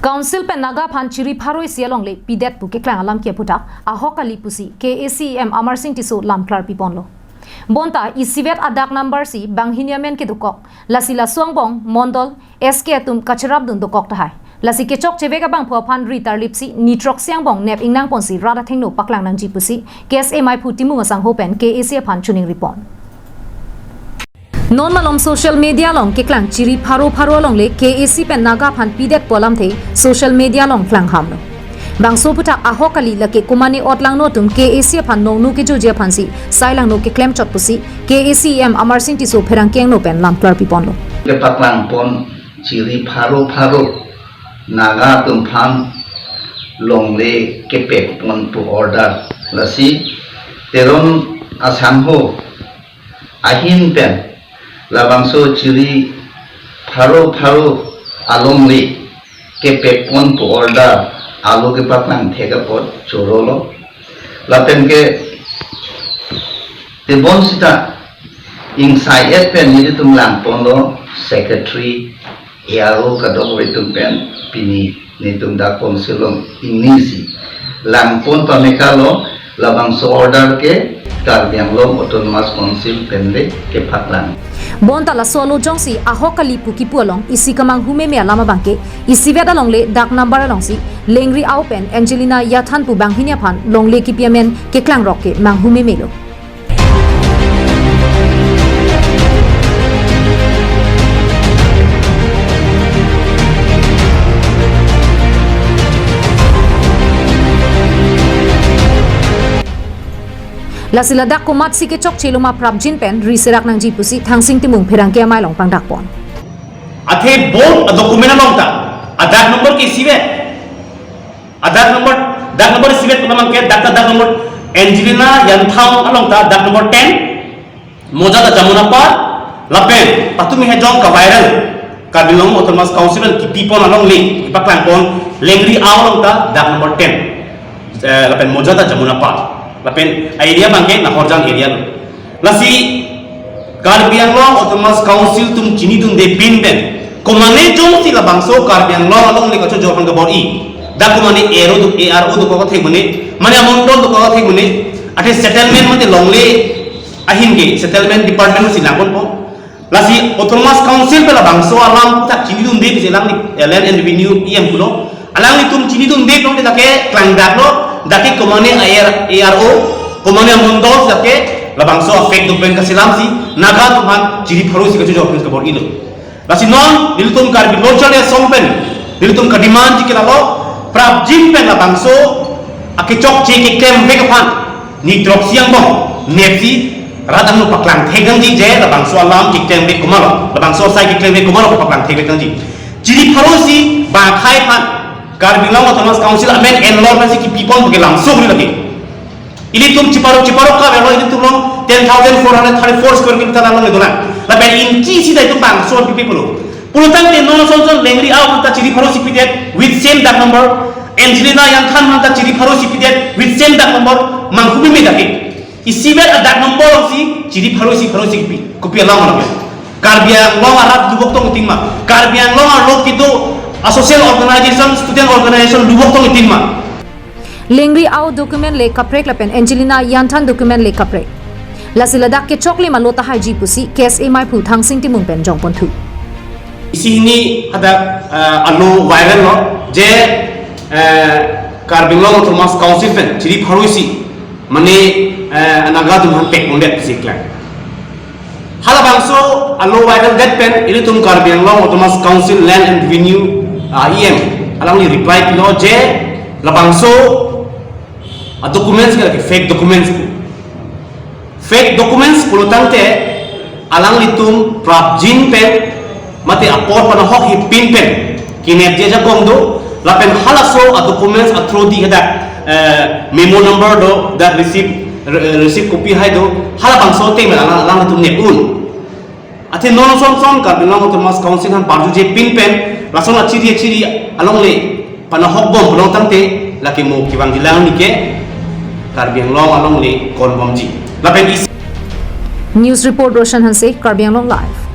Council pen naga phan chiri pharoi sialong le pidet pu ke klang alam ke puta a hokali pusi KACM Amar Singh Tiso lam klar pi ponlo bonta isivet adak number si banghiniamen ke dukok lasila songbong mondol SK tum kacharab dun dukok ta hai lasi ke chok cheve ka bang pho phan ritar lipsi nitrok siang bong nep ingnang ponsi rada thengno paklang nang ji pusi KSMI phutimu ngasang hopen KAC phan chuning report non malom social media long ke klang chiri pharo long le KAC pen naga phan pidet polam the social media long klang hamlo bangso putak ahokali lake kumani otlang no tum KAC phan nong nu ke jo je phan si sailang no ke claim chot pusi KACM Amar Singh Tiso pherang keng no pen lam klar pi pon lo ke paklang pon chiri pharo naga tum phan long le ke pek pon pu order lasi teron asam ho ahin pen labangso chiri pharo along le ke pekpon pu order alu ke patlang thega pot chorolo lapen ke te bon sita inside pen ni tum lang pondo secretary ARO ka dong tum pen pini ni tum da konsilong inisi lang pon pamekalo labangso order ke Karbianglong Autonomous Council pende ke patlang bonta la solo jongsi ahokali puki pualong isi kamang hume me lama bangke isi veda longle dak number longsi lengri aupen Angelina Yathan pu banghinia phan longle kipiamen ke klang rock ke mang hume melo lasila dak kumat si ke chok cheluma prabjin pen riserak nang ji pusi thangsing timung pherang ke mai long pangdak pon athe bon document long ta adak number ke sive adak number sive tamang ke dak number Angelina Yanthang along ta dak number 10 moja da jamuna pa lapen patumi he jong ka viral ka bilong Autonomous Council ki people along le ipaklang pon lengri along ta dak number 10 lapen moja da jamuna pa lapen area bangke na horjang area lasi Karbianglong Autonomous Council tum chini tum de pin ben komane jong si la bangso Karbianglong along le kacho johan ga bori da komane ARO do ko thai mane mane amondol do ko thai mane ate settlement mate longle ahin ge settlement department si lakon po lasi Autonomous Council pe la bangso alam ta chini tum de lang ni land and revenue em pulo alang ni tum chini tum de long de take klang dak lo dake komane ARO komane amondol dake labangso fake document ka silam si naga tuhan chiri pharo si kacho job ka bor ilo lasi non dilutum karbi lochale sompen dilutum ka demand ji kelalo prabjin pen labangso akechok che ke kem ve ka phan ni drop siang bong nepsi radam no paklang thegang ji je labangso alam ki kem ve kumalo labangso sai ki kem ve kumalo paklang thege kang ji chiri pharo si ba khai phan Karbianglong Autonomous Council amen enrollment si ki people ke lam so gri lagi ini tum ciparo ka velo ini tum long 10,434 square kilometer lang ngedola la ben inci si dai tum bang so people pulutan te non son lengri au ta chiri pharo si pidet with same that number Angelina Yanthan man ta chiri pharo si pidet with same that number mangkumi me dake isiber that number si chiri pharo si kopi lang mana Karbianglong arab dubok tong tingma Karbianglong lok itu social organization student organization dubok tong tingma lengri au document le kaprek lapen Angelina Yanthan document le kaprek lasila dak ke chokli malota haji pusi KSMI phu thangsing timung pen jong pon thu isini ada alo viral lo je Karbianglong Autonomous Council pen chiri pharo si mane anaga dum han pek mondet sikla hala bangso alo viral get pen ini tum Karbianglong Autonomous Council land and revenue EM alang ni reply lo je labangso documents ke fake documents pulutante alang litum prabjin pen mate apor pana hok hi pin pen kinet je jagong do lapen halaso documents through di hada memo number do that receive copy hai do hala bangso te alang litum ne un ate non son Karbianglong Autonomous Council han barju je pin pen lasong la chiri along le pana hok bom long tante laki mo kiwang dilang nike Karbianglong along le kon bomji lapen news report Roshan Hanse Karbianglong live